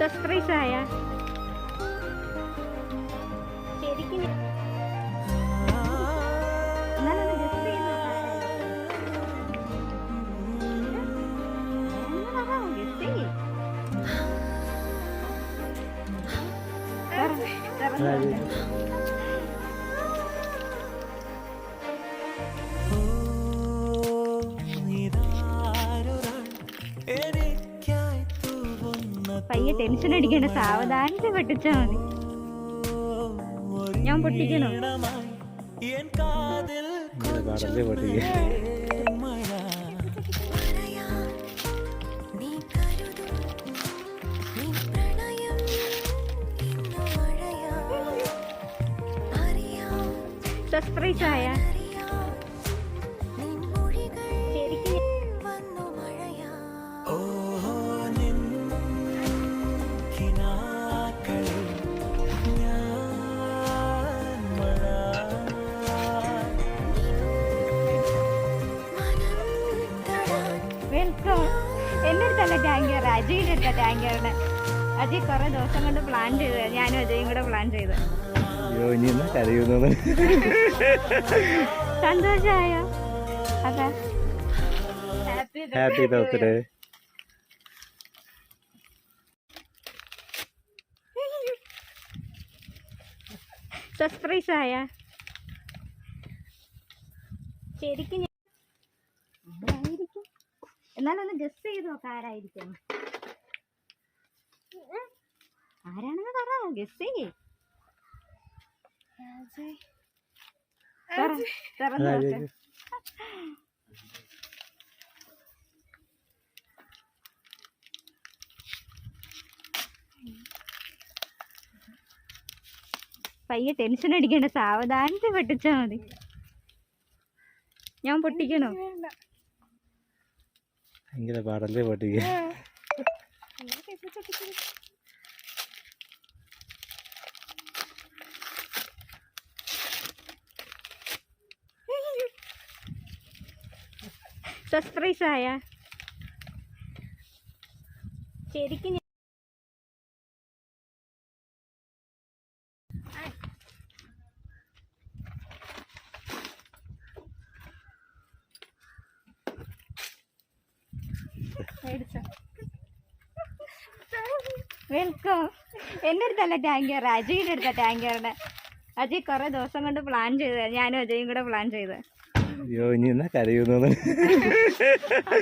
Surprise ആയ ശരിക്കും പയ്യെ ടെൻഷൻ അടിക്കണ്ട, സാവധാനത്തെ പൊട്ടിച്ചാ മതി. ഞാൻ പൊട്ടിക്കണോ? സർപ്രൈസ് ആയ വെൽക്കം. എൻ്റെ അടുത്തല്ല ടാങ്കർ, അജയുടെ അടുത്ത ടാങ്കറിന്. അജയ് കുറെ ദിവസം കൊണ്ട് പ്ലാൻ ചെയ്ത്, ഞാനും അജയും കൂടെ പ്ലാൻ ചെയ്ത്. സന്തോഷമായോ? അതാ ഹാപ്പി ബർത്ത്ഡേ. സർപ്രൈസ് ആയ ശരിക്കും എന്നാലൊന്ന് ഗസ് ചെയ്ത് നോക്ക ആരായിരിക്കും. ആരാണെന്ന് പറ, ഗസ് ചെയ്യേ. പയ്യെ ടെൻഷൻ അടിക്കണ്ട, സാവധാനത്തെ പൊട്ടിച്ചാ മതി. ഞാൻ പൊട്ടിക്കണോ? ഭയങ്കര പാടല്ലേ പൊട്ടിക്ക. സർപ്രൈസ് ആയ ശരിക്കും വെൽക്കം. എൻ്റെ അടുത്തല്ല ടാങ്കർ, അജയുടെ അടുത്ത ടാങ്കറിന്. അജയ് കുറെ ദിവസം കൊണ്ട് പ്ലാൻ ചെയ്ത്, ഞാനും അജയും കൂടെ പ്ലാൻ ചെയ്ത്. അയ്യോ, ഇനി എന്നാ കരയുന്നു.